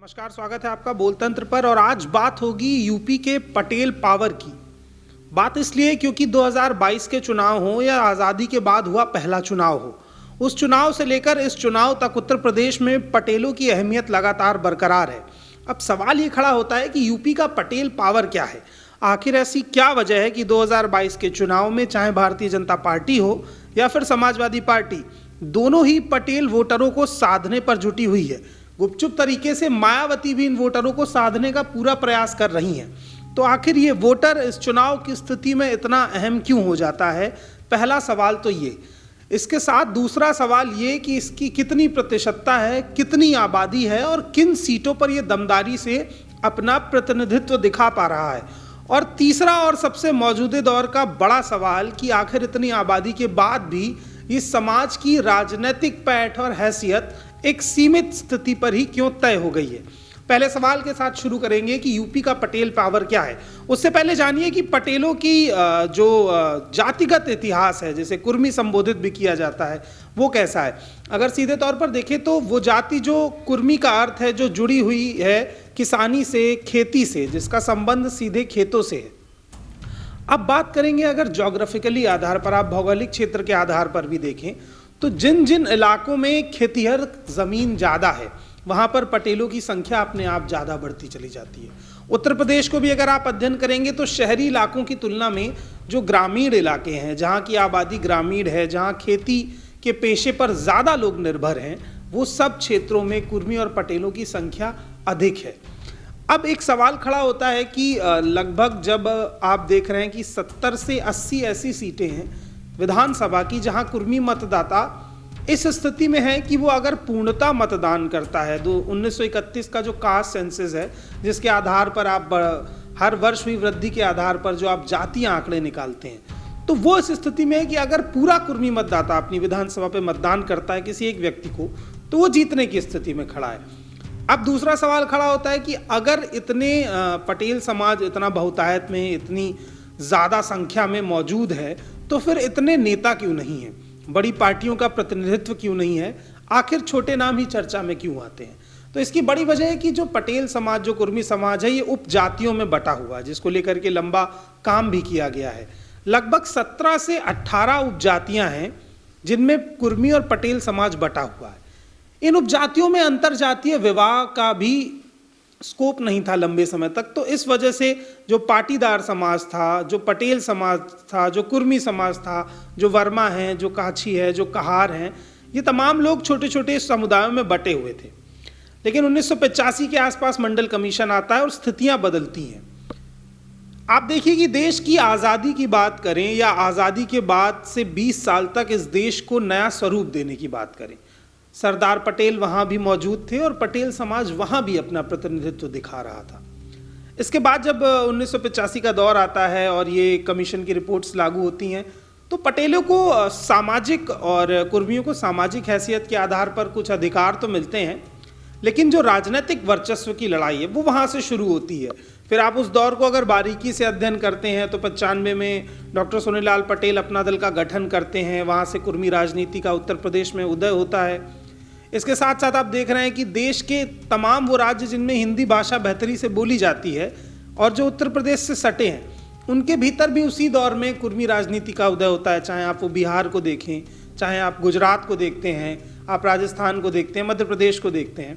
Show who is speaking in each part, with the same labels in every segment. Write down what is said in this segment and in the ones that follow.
Speaker 1: नमस्कार, स्वागत है आपका बोलतंत्र पर। और आज बात होगी यूपी के पटेल पावर की। बात इसलिए क्योंकि 2022 के चुनाव हो या आज़ादी के बाद हुआ पहला चुनाव हो, उस चुनाव से लेकर इस चुनाव तक उत्तर प्रदेश में पटेलों की अहमियत लगातार बरकरार है। अब सवाल ये खड़ा होता है कि यूपी का पटेल पावर क्या है। आखिर ऐसी क्या वजह है कि 2022 के चुनाव में चाहे भारतीय जनता पार्टी हो या फिर समाजवादी पार्टी, दोनों ही पटेल वोटरों को साधने पर जुटी हुई है। गुपचुप तरीके से मायावती भी इन वोटरों को साधने का पूरा प्रयास कर रही हैं। तो आखिर ये वोटर इस चुनाव की स्थिति में इतना अहम क्यों हो जाता है? पहला सवाल तो ये। इसके साथ दूसरा सवाल ये कि इसकी कितनी प्रतिशतता है, कितनी आबादी है और किन सीटों पर ये दमदारी से अपना प्रतिनिधित्व दिखा पा रहा है। और तीसरा और सबसे मौजूदा दौर का बड़ा सवाल कि आखिर इतनी आबादी के बाद भी इस समाज की राजनीतिक पैठ और हैसियत एक सीमित स्थिति पर ही क्यों तय हो गई है। पहले सवाल के साथ शुरू करेंगे कि यूपी का पटेल पावर क्या है। उससे पहले जानिए कि पटेलों की जो जातिगत इतिहास है, जिसे कुर्मी संबोधित भी किया जाता है, वो कैसा है। अगर सीधे तौर पर देखें तो वो जाति जो कुर्मी का अर्थ है, जो जुड़ी हुई है किसानी से, खेती से, जिसका संबंध सीधे खेतों से है। अब बात करेंगे अगर ज्योग्राफिकली आधार पर, आप भौगोलिक क्षेत्र के आधार पर भी देखें तो जिन जिन इलाकों में खेतिहर ज़मीन ज़्यादा है वहाँ पर पटेलों की संख्या अपने आप ज़्यादा बढ़ती चली जाती है। उत्तर प्रदेश को भी अगर आप अध्ययन करेंगे तो शहरी इलाकों की तुलना में जो ग्रामीण इलाके हैं, जहाँ की आबादी ग्रामीण है, जहाँ खेती के पेशे पर ज़्यादा लोग निर्भर हैं, वो सब क्षेत्रों में कुर्मी और पटेलों की संख्या अधिक है। अब एक सवाल खड़ा होता है कि लगभग जब आप देख रहे हैं कि 70 से 80 ऐसी सीटें हैं विधानसभा की जहां कुर्मी मतदाता इस स्थिति में है कि वो अगर पूर्णता मतदान करता है, 1931 का जो कास्ट सेंसस है, जिसके आधार पर आप हर वर्ष हुई वृद्धि के आधार पर जो आप जातीय आंकड़े निकालते हैं, तो वो इस स्थिति में है कि अगर पूरा कुर्मी मतदाता अपनी विधानसभा पे मतदान करता है किसी एक व्यक्ति को, तो वो जीतने की स्थिति में खड़ा है। अब दूसरा सवाल खड़ा होता है कि अगर इतने पटेल समाज इतना बहुतायत में, इतनी ज़्यादा संख्या में मौजूद है, तो फिर इतने नेता क्यों नहीं हैं, बड़ी पार्टियों का प्रतिनिधित्व क्यों नहीं है, आखिर छोटे नाम ही चर्चा में क्यों आते हैं। तो इसकी बड़ी वजह है कि जो पटेल समाज, जो कुर्मी समाज है, ये उपजातियों में बटा हुआ है, जिसको लेकर के लंबा काम भी किया गया है। लगभग 17 से 18 उपजातियां हैं जिनमें कुर्मी और पटेल समाज बटा हुआ है। इन उपजातियों में अंतरजातीय विवाह का भी स्कोप नहीं था लंबे समय तक। तो इस वजह से जो पाटीदार समाज था, जो पटेल समाज था, जो कुर्मी समाज था, जो वर्मा हैं, जो काछी है, जो कहार हैं, ये तमाम लोग छोटे छोटे समुदायों में बटे हुए थे। लेकिन 1985 के आसपास मंडल कमीशन आता है और स्थितियां बदलती हैं। आप देखिए कि देश की आज़ादी की बात करें या आज़ादी के बाद से 20 साल तक इस देश को नया स्वरूप देने की बात करें, सरदार पटेल वहाँ भी मौजूद थे और पटेल समाज वहाँ भी अपना प्रतिनिधित्व दिखा रहा था। इसके बाद जब 1985 का दौर आता है और ये कमीशन की रिपोर्ट्स लागू होती हैं, तो पटेलों को सामाजिक और कुर्मियों को सामाजिक हैसियत के आधार पर कुछ अधिकार तो मिलते हैं, लेकिन जो राजनीतिक वर्चस्व की लड़ाई है वो वहाँ से शुरू होती है। फिर आप उस दौर को अगर बारीकी से अध्ययन करते हैं तो 95 में डॉक्टर सोनीलाल पटेल अपना दल का गठन करते हैं, वहाँ से कुर्मी राजनीति का उत्तर प्रदेश में उदय होता है। इसके साथ साथ आप देख रहे हैं कि देश के तमाम वो राज्य जिनमें हिंदी भाषा बेहतरी से बोली जाती है और जो उत्तर प्रदेश से सटे हैं, उनके भीतर भी उसी दौर में कुर्मी राजनीति का उदय होता है। चाहे आप वो बिहार को देखें, चाहे आप गुजरात को देखते हैं, आप राजस्थान को देखते हैं, मध्य प्रदेश को देखते हैं,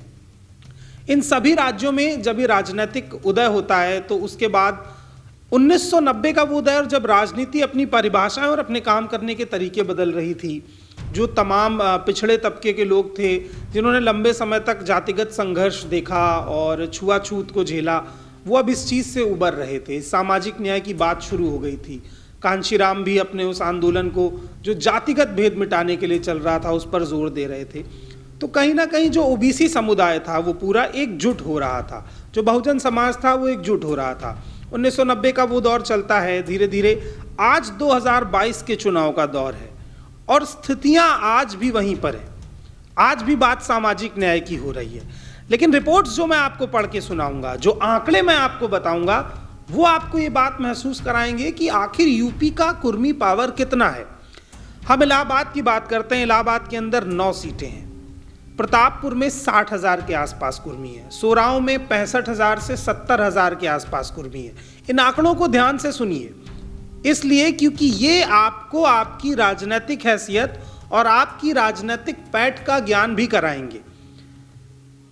Speaker 1: इन सभी राज्यों में जब ये राजनीतिक उदय होता है तो उसके बाद 1990 का वो उदय, जब राजनीति अपनी परिभाषाएं और अपने काम करने के तरीके बदल रही थी, जो तमाम पिछड़े तबके के लोग थे जिन्होंने लंबे समय तक जातिगत संघर्ष देखा और छुआछूत को झेला, वो अब इस चीज़ से उबर रहे थे। सामाजिक न्याय की बात शुरू हो गई थी। कांशीराम भी अपने उस आंदोलन को, जो जातिगत भेद मिटाने के लिए चल रहा था, उस पर जोर दे रहे थे। तो कहीं ना कहीं जो ओबीसी समुदाय था वो पूरा एकजुट हो रहा था, जो बहुजन समाज था वो एकजुट हो रहा था। 1990 का वो दौर चलता है, धीरे धीरे आज 2022 के चुनाव का दौर है और स्थितियां आज भी वहीं पर है। आज भी बात सामाजिक न्याय की हो रही है, लेकिन रिपोर्ट्स जो मैं आपको पढ़ के सुनाऊंगा, जो आंकड़े मैं आपको बताऊंगा, वो आपको ये बात महसूस कराएंगे कि आखिर यूपी का कुर्मी पावर कितना है। हम इलाहाबाद की बात करते हैं। इलाहाबाद के अंदर 9 सीटें हैं। प्रतापपुर में 60,000 के आसपास कुर्मी है, सोराव में 65,000 से 70,000 के आसपास कुर्मी है। इन आंकड़ों को ध्यान से सुनिए, इसलिए क्योंकि ये आपको आपकी राजनीतिक हैसियत और आपकी राजनीतिक पैठ का ज्ञान भी कराएंगे।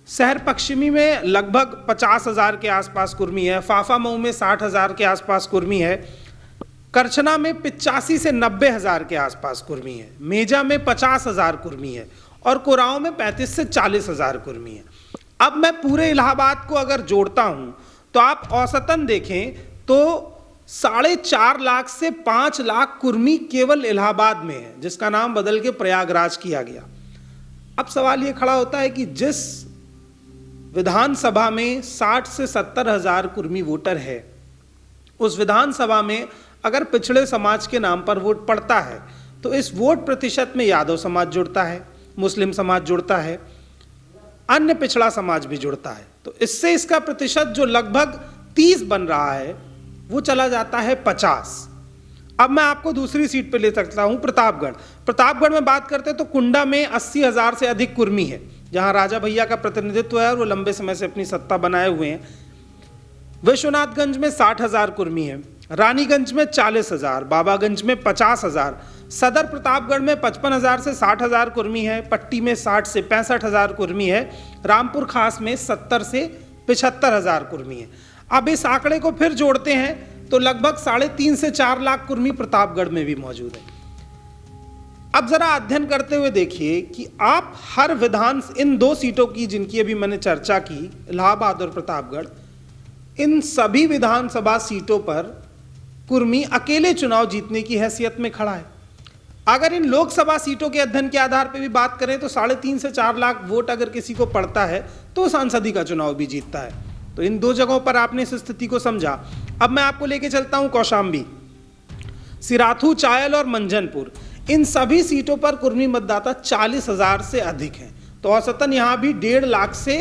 Speaker 1: शहर पश्चिमी में लगभग 50,000 के आसपास कुर्मी है, फाफा मऊ में 60,000 के आसपास कुर्मी है, करछना में 85 से 90,000 के आसपास कुर्मी है, मेजा में 50,000 कुर्मी है और कोराव में 35 से 40,000 कुर्मी है। अब मैं पूरे इलाहाबाद को अगर जोड़ता हूं तो आप औसतन देखें तो 4.5 लाख से 5 लाख कुर्मी केवल इलाहाबाद में है, जिसका नाम बदल के प्रयागराज किया गया। अब सवाल ये खड़ा होता है कि जिस विधानसभा में 60 से 70,000 कुर्मी वोटर है, उस विधानसभा में अगर पिछड़े समाज के नाम पर वोट पड़ता है तो इस वोट प्रतिशत में यादव समाज जुड़ता है, मुस्लिम समाज जुड़ता है, अन्य पिछड़ा समाज भी जुड़ता है। तो इससे इसका प्रतिशत जो लगभग 30 बन रहा है वो चला जाता है 50। अब मैं आपको दूसरी सीट पे ले सकता हूं, प्रतापगढ़ में बात करते हैं तो कुंडा में 80,000 से अधिक कुर्मी है, जहां राजा भैया का प्रतिनिधित्व है और वो लंबे समय से अपनी सत्ता बनाए हुए हैं। विश्वनाथगंज में 60,000 कुर्मी है, रानीगंज में 40,000, बाबागंज में 50,000, सदर प्रतापगढ़ में 55,000 से 60,000 कुर्मी है, पट्टी में 60 से 65,000 कुर्मी है, रामपुर खास में 70 से 75,000 कुर्मी है। अब इस आंकड़े को फिर जोड़ते हैं तो लगभग 3.5 से 4 लाख कुर्मी प्रतापगढ़ में भी मौजूद है। अब जरा अध्ययन करते हुए देखिए कि आप हर इन 2 सीटों की जिनकी अभी मैंने चर्चा की, इलाहाबाद और प्रतापगढ़, इन सभी विधानसभा सीटों पर कुर्मी अकेले चुनाव जीतने की हैसियत में खड़ा है। अगर इन लोकसभा सीटों के अध्ययन के आधार पर भी बात करें तो 3.5 से 4 लाख वोट अगर किसी को पड़ता है तो सांसदी का चुनाव भी जीतता है। तो इन 2 जगहों पर आपने इस स्थिति को समझा। अब मैं आपको लेके चलता हूं कौशाम्बी, सिराथू, चायल और मंजनपुर। इन सभी सीटों पर कुर्मी मतदाता 40,000 से अधिक हैं। तो औसतन यहां भी 1.5 लाख से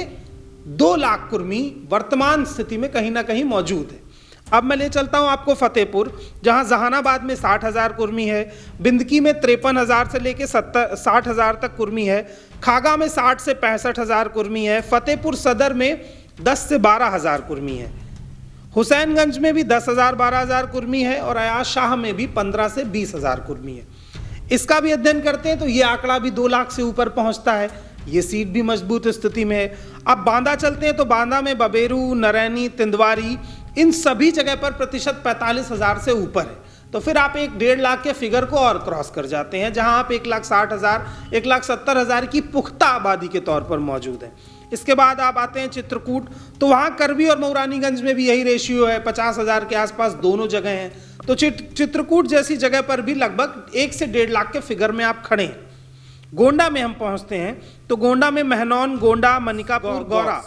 Speaker 1: 2 लाख कुर्मी वर्तमान स्थिति में कहीं ना कहीं मौजूद है। अब मैं ले चलता हूं आपको फतेहपुर, जहां जहानाबाद में 60,000 कुर्मी है, बिंदकी में 53,000 से लेकर 60,000 तक कुर्मी है, खागा में 60 से 65,000 कुर्मी है, फतेहपुर सदर में 10 से 12,000 कुर्मी है, हुसैनगंज में भी 10,000 12,000 कुर्मी है और अयाज शाह में भी 15 से 20,000 कुर्मी है। इसका भी अध्ययन करते हैं तो ये आंकड़ा भी 2 लाख से ऊपर पहुंचता है। ये सीट भी मजबूत स्थिति में है। अब बांदा चलते हैं तो बांदा में बबेरू, नरैनी, तिंदवारी, इन सभी जगह पर प्रतिशत 45,000 से ऊपर है। तो फिर आप 1.5 लाख के फिगर को और क्रॉस कर जाते हैं, जहां आप 1,60,000 1,70,000 की पुख्ता आबादी के तौर पर मौजूद है। इसके बाद आप आते हैं चित्रकूट, तो वहां करवी और मऊरानीगंज में भी यही रेशियो है, 50,000 के आसपास दोनों जगह हैं। तो चित्रकूट जैसी जगह पर भी लगभग 1 से 1.5 लाख के फिगर में आप खड़े हैं। गोंडा में हम पहुंचते हैं तो गोंडा में महनौन, गोंडा, मनिकापुर, गौरा,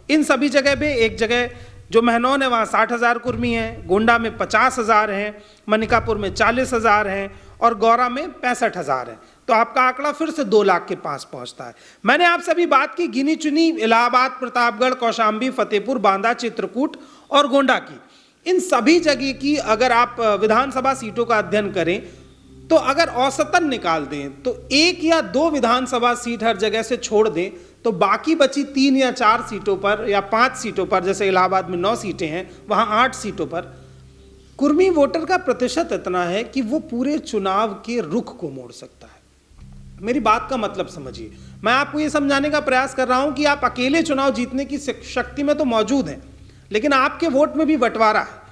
Speaker 1: इन सभी जगह पे एक जगह जो महनौन है वहाँ 60,000 कुर्मी है, गोंडा में 50,000 हैं, मनिकापुर में 40,000 हैं और गौरा में 65,000 है। तो आपका आंकड़ा फिर से 2 लाख के पास पहुंचता है। मैंने आपसे अभी बात की गिनी चुनी इलाहाबाद, प्रतापगढ़, कौशाम्बी, फतेहपुर, बांदा, चित्रकूट और गोंडा की। इन सभी जगह की अगर आप विधानसभा सीटों का अध्ययन करें तो अगर औसतन निकाल दें तो 1 या 2 विधानसभा सीट हर जगह से छोड़ दें तो बाकी बची 3 या 4 सीटों पर या 5 सीटों पर, जैसे इलाहाबाद में 9 सीटें हैं, वहां 8 सीटों पर कुर्मी वोटर का प्रतिशत इतना है कि वो पूरे चुनाव के रुख को मोड़ सकता है। मेरी बात का मतलब समझिए, मैं आपको ये समझाने का प्रयास कर रहा हूं कि आप अकेले चुनाव जीतने की शक्ति में तो मौजूद हैं, लेकिन आपके वोट में भी बंटवारा है।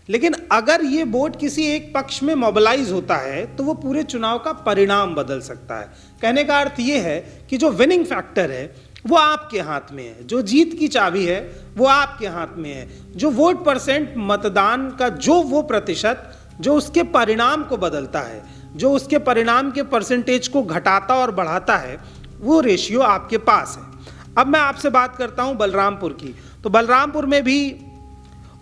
Speaker 1: लेकिन अगर ये वोट किसी एक पक्ष में मोबिलाइज होता है तो वो पूरे चुनाव का परिणाम बदल सकता है। कहने का अर्थ ये है कि जो विनिंग फैक्टर है वो आपके हाथ में है, जो जीत की चाबी है वो आपके हाथ में है। जो वोट परसेंट, मतदान का जो वो प्रतिशत जो उसके परिणाम को बदलता है, जो उसके परिणाम के परसेंटेज को घटाता और बढ़ाता है, वो रेशियो आपके पास है। अब मैं आपसे बात करता हूं बलरामपुर की। तो बलरामपुर में भी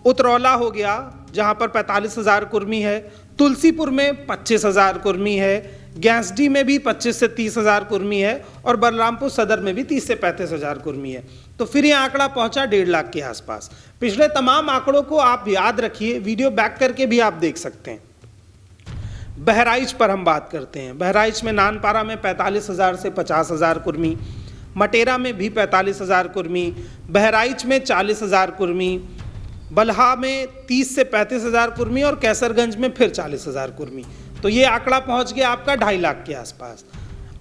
Speaker 1: उतरौला हो गया जहां पर 45,000 कुर्मी है, तुलसीपुर में 25,000 कुर्मी है, गैंसडी में भी 25 से 30,000 कुर्मी है और बलरामपुर सदर में भी 30 से 35,000 कुर्मी है। तो फिर ये आंकड़ा पहुंचा 1.5 लाख के आसपास। पिछले तमाम आंकड़ों को आप याद रखिए, वीडियो बैक करके भी आप देख सकते हैं। बहराइच पर हम बात करते हैं। बहराइच में नानपारा में 45,000 से 50,000 कुर्मी, मटेरा में भी 45,000 कुर्मी, बहराइच में 40,000 कुर्मी, बलहा में 30 से 35,000 कुर्मी और कैसरगंज में फिर 40,000 कुर्मी। तो ये आंकड़ा पहुंच गया आपका 2.5 लाख के आसपास।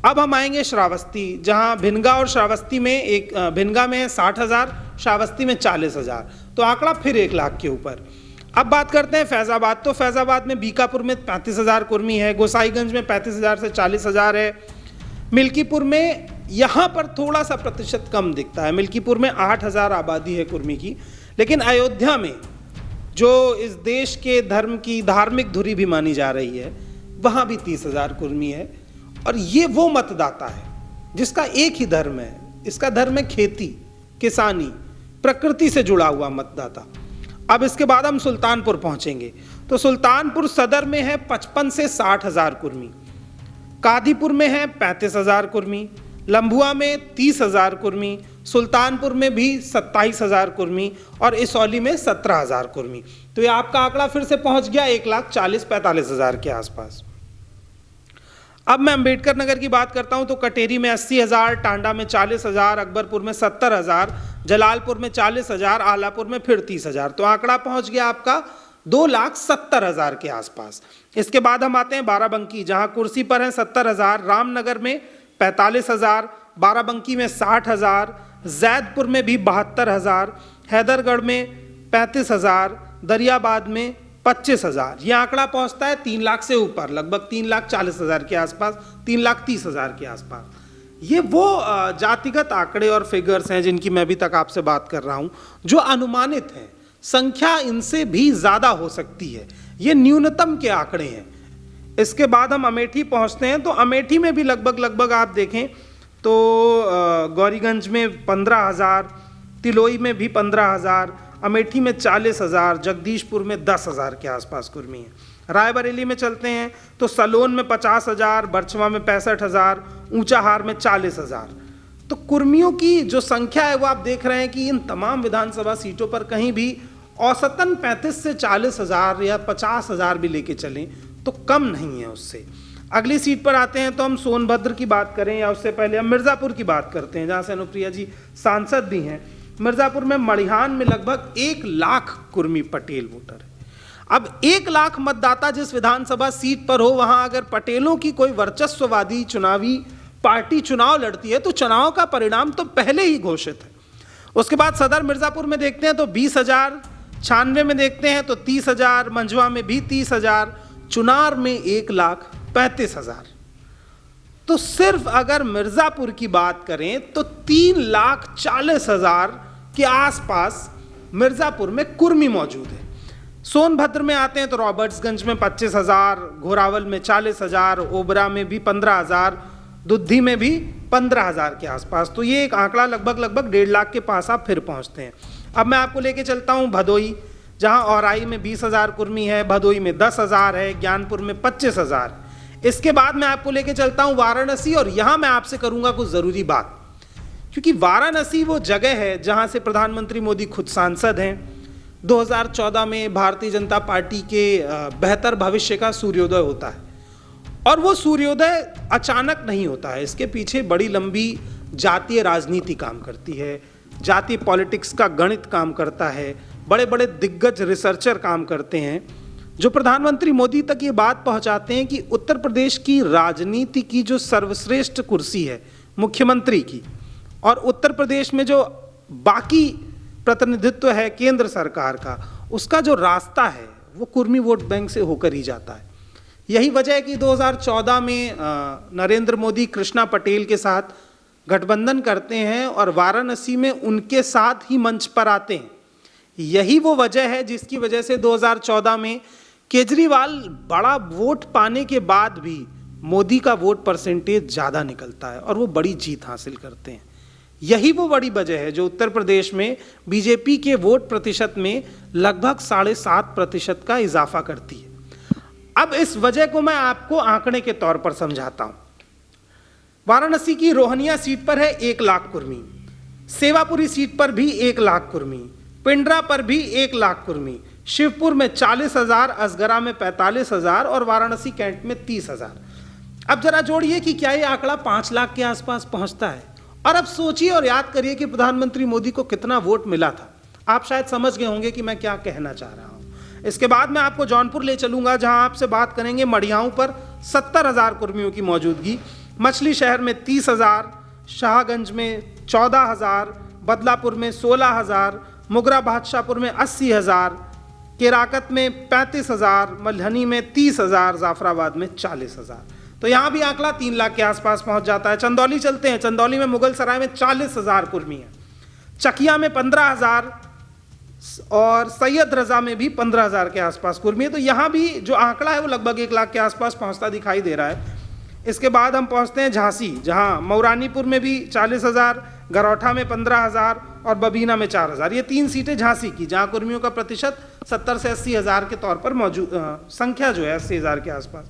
Speaker 1: अब हम आएंगे श्रावस्ती, जहां भिनगा और श्रावस्ती में भिनगा में 60,000, श्रावस्ती में 40,000, तो आंकड़ा फिर 1 लाख के ऊपर। अब बात करते हैं फैजाबाद। तो फैजाबाद में बीकापुर में 35,000 कुर्मी है, गोसाईगंज में 35,000 से 40,000 है, मिल्कीपुर में यहाँ पर थोड़ा सा प्रतिशत कम दिखता है, मिल्कीपुर में 8,000 आबादी है कुर्मी की। लेकिन अयोध्या में जो इस देश के धर्म की धार्मिक धुरी भी मानी जा रही है, वहाँ भी 30,000 कुर्मी है। और ये वो मतदाता है जिसका एक ही धर्म है, इसका धर्म है खेती, किसानी, प्रकृति से जुड़ा हुआ मतदाता। अब इसके बाद हम सुल्तानपुर पहुंचेंगे। तो सुल्तानपुर सदर में है 55 से 60,000 कुर्मी, कादीपुर में है 35,000 कुर्मी, लंबुआ में 30,000 कुर्मी, सुल्तानपुर में भी 27,000 कुर्मी और इसौली में 17,000 कुर्मी। तो ये आपका आंकड़ा फिर से पहुंच गया 1,40,45,000 के आसपास। अब मैं अंबेडकर नगर की बात करता हूं तो कटेरी में 80,000, टांडा में 40,000, अकबरपुर में 70,000, जलालपुर में 40,000, आलापुर में फिर 30,000। तो आंकड़ा पहुंच गया आपका 2,70,000 के आसपास। इसके बाद हम आते हैं बाराबंकी, जहां कुर्सी पर है 70,000, रामनगर में 45,000, बाराबंकी में 60,000, जैदपुर में भी 72,000, हैदरगढ़ में 35,000, दरियाबाद में 25,000। यह आंकड़ा पहुंचता है 3 लाख से ऊपर, लगभग 3,40,000 के आसपास, 3,30,000 के आसपास। ये वो जातिगत आंकड़े और फिगर्स हैं जिनकी मैं अभी तक आपसे बात कर रहा हूं, जो अनुमानित हैं। संख्या इनसे भी ज़्यादा हो सकती है, ये न्यूनतम के आंकड़े हैं। इसके बाद हम अमेठी पहुंचते हैं। तो अमेठी में भी लगभग आप देखें तो गौरीगंज में 15,000, तिलोई में भी 15,000, अमेठी में 40,000, जगदीशपुर में 10,000 के आसपास कुर्मी है। रायबरेली में चलते हैं तो सलोन में 50,000, बरछवा में 65,000, ऊंचाहार में 40,000। तो कुर्मियों की जो संख्या है वो आप देख रहे हैं कि इन तमाम विधानसभा सीटों पर कहीं भी औसतन 35 से 40,000 या 50,000 भी लेके चलें तो कम नहीं है उससे। अगली सीट पर आते हैं तो हम सोनभद्र की बात करें या उससे पहले हम मिर्ज़ापुर की बात करते हैं, जहाँ से अनुप्रिया जी सांसद भी हैं। मिर्ज़ापुर में मड़िहान में लगभग 1 लाख कुर्मी पटेल वोटर है। अब 1 लाख मतदाता जिस विधानसभा सीट पर हो, वहाँ अगर पटेलों की कोई वर्चस्ववादी चुनावी पार्टी चुनाव लड़ती है तो चुनाव का परिणाम तो पहले ही घोषित है। उसके बाद सदर मिर्ज़ापुर में देखते हैं तो 20,000, छानवे में देखते हैं तो 30,000, मंझवा में भी 30,000, चुनार में 1,35,000। तो सिर्फ अगर मिर्ज़ापुर की बात करें तो 3,40,000 के आसपास मिर्ज़ापुर में कुर्मी मौजूद है। सोनभद्र में आते हैं तो रॉबर्ट्सगंज में 25,000, घोरावल में 40,000, ओबरा में भी 15,000, दुद्धी में भी 15,000 के आसपास। तो ये एक आंकड़ा लगभग 1.5 लाख के पास आप फिर पहुंचते हैं। अब मैं आपको लेके चलता हूं भदोई, जहां औराई में 20,000 कुर्मी है, भदोई में 10,000 है, ज्ञानपुर में 25,000। इसके बाद मैं आपको लेके चलता हूं वाराणसी, और यहां मैं आपसे करूंगा कुछ ज़रूरी बात, क्योंकि वाराणसी वो जगह है जहां से प्रधानमंत्री मोदी खुद सांसद हैं। 2014 में भारतीय जनता पार्टी के बेहतर भविष्य का सूर्योदय होता है, और वो सूर्योदय अचानक नहीं होता है। इसके पीछे बड़ी लंबी जातीय राजनीति काम करती है, जातीय पॉलिटिक्स का गणित काम करता है, बड़े बड़े दिग्गज रिसर्चर काम करते हैं, जो प्रधानमंत्री मोदी तक ये बात पहुंचाते हैं कि उत्तर प्रदेश की राजनीति की जो सर्वश्रेष्ठ कुर्सी है मुख्यमंत्री की, और उत्तर प्रदेश में जो बाकी प्रतिनिधित्व है केंद्र सरकार का, उसका जो रास्ता है वो कुर्मी वोट बैंक से होकर ही जाता है। यही वजह है कि 2014 में नरेंद्र मोदी कृष्णा पटेल के साथ गठबंधन करते हैं और वाराणसी में उनके साथ ही मंच पर आते हैं। यही वो वजह है जिसकी वजह से 2014 में केजरीवाल बड़ा वोट पाने के बाद भी मोदी का वोट परसेंटेज ज़्यादा निकलता है और वो बड़ी जीत हासिल करते हैं। यही वो बड़ी वजह है जो उत्तर प्रदेश में बीजेपी के वोट प्रतिशत में लगभग 7.5% का इजाफा करती है। अब इस वजह को मैं आपको आंकड़े के तौर पर समझाता हूं। वाराणसी की रोहनिया सीट पर है 1 लाख कुर्मी, सेवापुरी सीट पर भी 1 लाख कुर्मी, पिंडरा पर भी 1 लाख कुर्मी, शिवपुर में 40,000, असगरा में 45,000 और वाराणसी कैंट में 30,000। अब जरा जोड़िए कि क्या ये आंकड़ा 5 लाख के आसपास पहुंचता है, और अब सोचिए और याद करिए कि प्रधानमंत्री मोदी को कितना वोट मिला था। आप शायद समझ गए होंगे कि मैं क्या कहना चाह रहा हूं। इसके बाद मैं आपको जौनपुर ले चलूंगा, जहां आपसे बात करेंगे मडियाओं पर 70,000 कर्मियों की मौजूदगी, मछली शहर में 30,000, शाहगंज में 14,000, बदलापुर में 16,000, मुगरा बादशाहपुर में 80,000, केराकत में 35,000, मल्हनी में 30,000, जाफराबाद में 40,000। तो यहाँ भी आंकड़ा 3 लाख के आसपास पहुंच जाता है। चंदौली चलते हैं, चंदौली में मुगल सराय में 40,000 कुर्मी है, चकिया में 15,000 और सैयद रजा में भी 15,000 के आसपास कुर्मी है। तो यहाँ भी जो आंकड़ा है वो लगभग 1 लाख के आसपास पहुंचता दिखाई दे रहा है। इसके बाद हम पहुंचते हैं झांसी, जहाँ मौरानीपुर में भी 40,000, गरौठा में 15,000 और बबीना में 4,000। ये 3 सीटें झांसी की, जहाँ कुर्मियों का प्रतिशत 70 से 80,000 के तौर पर मौजूद, संख्या जो है 80,000 के आसपास।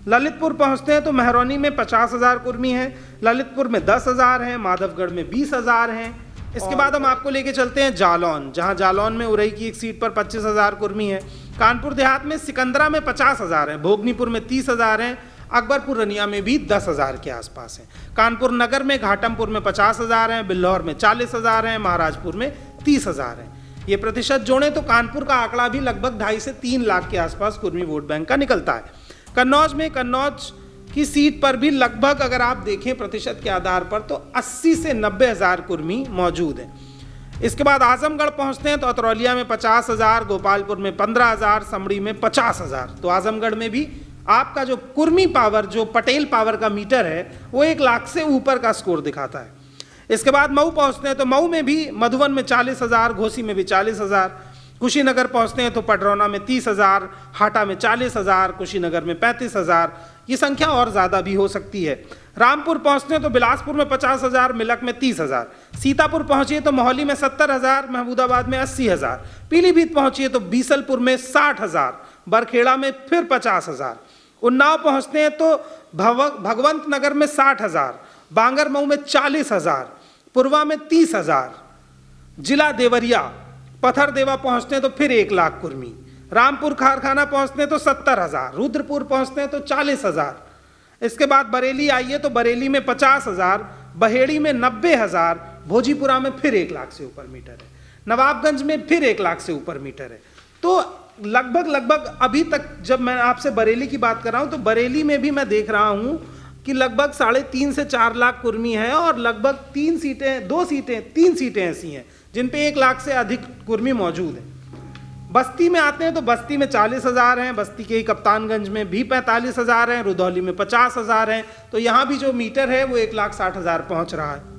Speaker 1: ललितपुर पहुंचते हैं तो महरौनी में 50,000 कुर्मी हैं, ललितपुर में 10,000 हैं, माधवगढ़ में 20,000 हैं। इसके बाद हम आपको लेके चलते हैं जालौन, जहां जालौन में उरई की एक सीट पर 25,000 कुर्मी है। कानपुर देहात में सिकंदरा में 50,000 हैं, भोगनीपुर में 30,000 हैं, अकबरपुर रनिया में भी 10,000 के आसपास हैं। कानपुर नगर में घाटमपुर में 50,000 हैं, बिल्लौर में 40,000 हैं, महाराजपुर में 30,000 हैं। ये प्रतिशत जोड़ें तो कानपुर का आंकड़ा भी लगभग 2.5 से 3 लाख के आसपास कुर्मी वोट बैंक का निकलता है। कन्नौज में, कन्नौज की सीट पर भी लगभग अगर आप देखें प्रतिशत के आधार पर तो 80 से 90,000 कुर्मी मौजूद हैं। इसके बाद आजमगढ़ पहुंचते हैं तो अतरौलिया में 50,000, गोपालपुर में 15,000, समड़ी में 50,000। तो आजमगढ़ में भी आपका जो कुर्मी पावर, जो पटेल पावर का मीटर है, वो 1 लाख से ऊपर का स्कोर दिखाता है। इसके बाद मऊ पहुंचते हैं तो मऊ में भी, मधुबन में 40,000, घोसी में भी 40,000, कुशीनगर पहुंचते हैं तो पडरौना में 30,000, हाटा में 40,000, कुशीनगर में 35,000। ये संख्या और ज़्यादा भी हो सकती है। रामपुर पहुंचते हैं तो बिलासपुर में 50,000, मिलक में 30,000, सीतापुर पहुंचिए तो मोहाली में 70,000, महमूदाबाद में 80,000, पीलीभीत पहुंचिए तो बीसलपुर में 60,000, बरखेड़ा में फिर 50,000, उन्नाव पहुंचते हैं तो भगवंत नगर में 60,000, बांगर मऊ में 40,000, पुरवा में 30,000, जिला देवरिया पथरदेवा पहुंचते हैं तो फिर 1 लाख कुर्मी, रामपुर कारखाना पहुंचते हैं तो 70,000, रुद्रपुर पहुंचते हैं तो 40,000। इसके बाद बरेली आइए तो बरेली में 50,000, बहेड़ी में 90,000, भोजीपुरा में फिर 1 लाख से ऊपर मीटर है, नवाबगंज में फिर 1 लाख से ऊपर मीटर है। तो लगभग अभी तक जब मैं आपसे बरेली की बात कर रहा हूं तो बरेली में भी मैं देख रहा हूं कि लगभग 3.5 से 4 लाख कुर्मी है और लगभग 3 सीटें ऐसी हैं जिन पे 1 लाख से अधिक कुर्मी मौजूद है। बस्ती में आते हैं तो बस्ती में 40,000 हैं, बस्ती के ही कप्तानगंज में भी 45,000 हैं, रुधौली में 50,000 हैं। तो यहाँ भी जो मीटर है वो 1,60,000 पहुँच रहा है।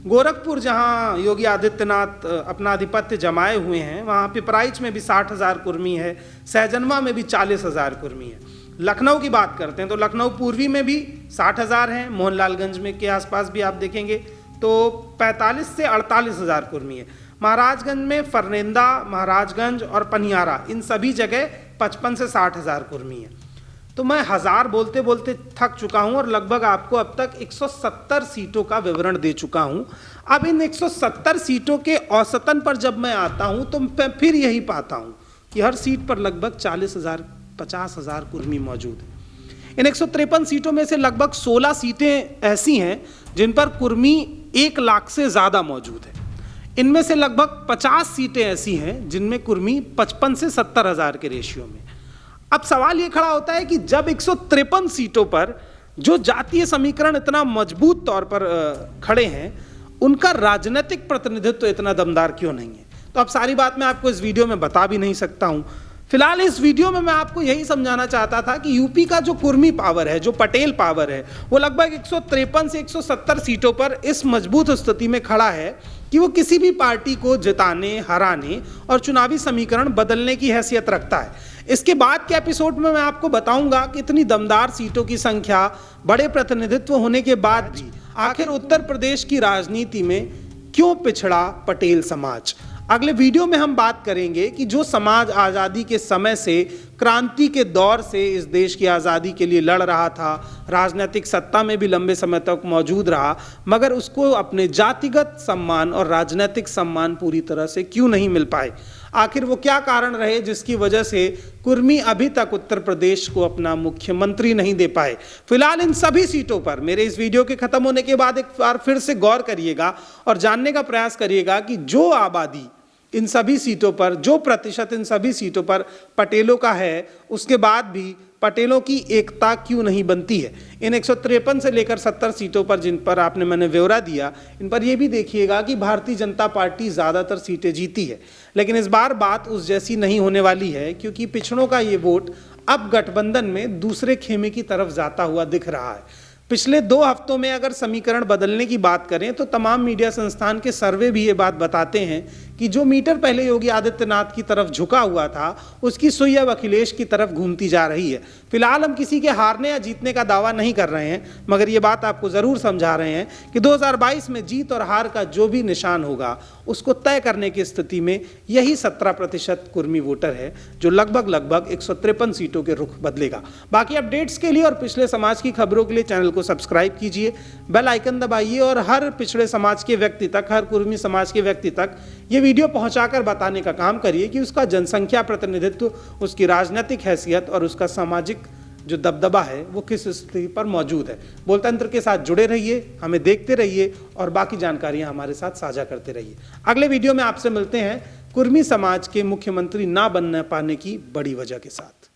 Speaker 1: गोरखपुर, जहाँ योगी आदित्यनाथ अपना आधिपत्य जमाए हुए हैं, वहाँ पिपराइच में भी 60,000 कुर्मी है, सहजनवा में भी 40,000 कुर्मी है। लखनऊ की बात करते हैं तो लखनऊ पूर्वी में भी 60,000 हैं, मोहनलालगंज में के आसपास भी आप देखेंगे तो 45 से 48,000 कुर्मी है। महाराजगंज में फरनेंदा, महाराजगंज और पनियारा, इन सभी जगह 55 से 60,000 कुर्मी है। तो मैं 1000 बोलते बोलते थक चुका हूं और लगभग आपको अब तक 170 सीटों का विवरण दे चुका हूं। अब इन 170 सीटों के औसतन पर जब मैं आता हूं तो मैं फिर यही पाता हूं कि हर सीट पर लगभग 40,000 50,000 कुर्मी मौजूद है। इन 153 सीटों में से लगभग 16 सीटें ऐसी हैं जिन पर कुर्मी 1 लाख से ज़्यादा मौजूद है। इनमें से लगभग 50 सीटें ऐसी हैं जिनमें कुर्मी 55 से 70,000 के रेशियो में। अब सवाल ये खड़ा होता है कि जब 153 सीटों पर जो जातीय समीकरण इतना मजबूत तौर पर खड़े हैं, उनका राजनीतिक प्रतिनिधित्व इतना दमदार क्यों नहीं है? तो अब सारी बात मैं आपको इस वीडियो में बता भी नहीं सकता हूं। फिलहाल इस वीडियो में मैं आपको यही समझाना चाहता था कि यूपी का जो कुर्मी पावर है, जो पटेल पावर है, वो लगभग 153 से 170 सीटों पर इस मजबूत स्थिति में खड़ा है कि वो किसी भी पार्टी को जिताने, हराने और चुनावी समीकरण बदलने की हैसियत रखता है। इसके बाद के एपिसोड में मैं आपको बताऊंगा कि इतनी दमदार सीटों की संख्या, बड़े प्रतिनिधित्व होने के बाद भी आखिर उत्तर प्रदेश की राजनीति में क्यों पिछड़ा पटेल समाज। अगले वीडियो में हम बात करेंगे कि जो समाज आज़ादी के समय से क्रांति के दौर से इस देश की आज़ादी के लिए लड़ रहा था, राजनीतिक सत्ता में भी लंबे समय तक मौजूद रहा, मगर उसको अपने जातिगत सम्मान और राजनीतिक सम्मान पूरी तरह से क्यों नहीं मिल पाए? आखिर वो क्या कारण रहे जिसकी वजह से कुर्मी अभी तक उत्तर प्रदेश को अपना मुख्यमंत्री नहीं दे पाए? फिलहाल इन सभी सीटों पर मेरे इस वीडियो के खत्म होने के बाद एक बार फिर से गौर करिएगा और जानने का प्रयास करिएगा कि जो आबादी इन सभी सीटों पर, जो प्रतिशत इन सभी सीटों पर पटेलों का है, उसके बाद भी पटेलों की एकता क्यों नहीं बनती है? इन 153 से लेकर 70 सीटों पर जिन पर आपने मैंने ब्यौरा दिया, इन पर यह भी देखिएगा कि भारतीय जनता पार्टी ज़्यादातर सीटें जीती है, लेकिन इस बार बात उस जैसी नहीं होने वाली है, क्योंकि पिछड़ों का ये वोट अब गठबंधन में दूसरे खेमे की तरफ जाता हुआ दिख रहा है। पिछले 2 हफ्तों में अगर समीकरण बदलने की बात करें तो तमाम मीडिया संस्थान के सर्वे भी ये बात बताते हैं कि जो मीटर पहले योगी आदित्यनाथ की तरफ झुका हुआ था, उसकी सुई अब अखिलेश की तरफ घूमती जा रही है। फिलहाल हम किसी के हारने या जीतने का दावा नहीं कर रहे हैं, मगर ये बात आपको ज़रूर समझा रहे हैं कि 2022 में जीत और हार का जो भी निशान होगा, उसको तय करने की स्थिति में यही 17% कुर्मी वोटर है, जो लगभग 153 सीटों के रुख बदलेगा। बाकी अपडेट्स के लिए और पिछले समाज की खबरों के लिए चैनल को सब्सक्राइब कीजिए, बेल आइकन दबाइए और हर पिछड़े समाज के व्यक्ति तक, हर कुर्मी समाज के व्यक्ति तक ये वीडियो पहुंचाकर बताने का काम करिए कि उसका जनसंख्या प्रतिनिधित्व, उसकी राजनीतिक हैसियत और उसका सामाजिक जो दबदबा है वो किस स्थिति पर मौजूद है। बोलतंत्र के साथ जुड़े रहिए, हमें देखते रहिए और बाकी जानकारियां हमारे साथ साझा करते रहिए। अगले वीडियो में आपसे मिलते हैं कुर्मी समाज के मुख्यमंत्री ना बनने पाने की बड़ी वजह के साथ।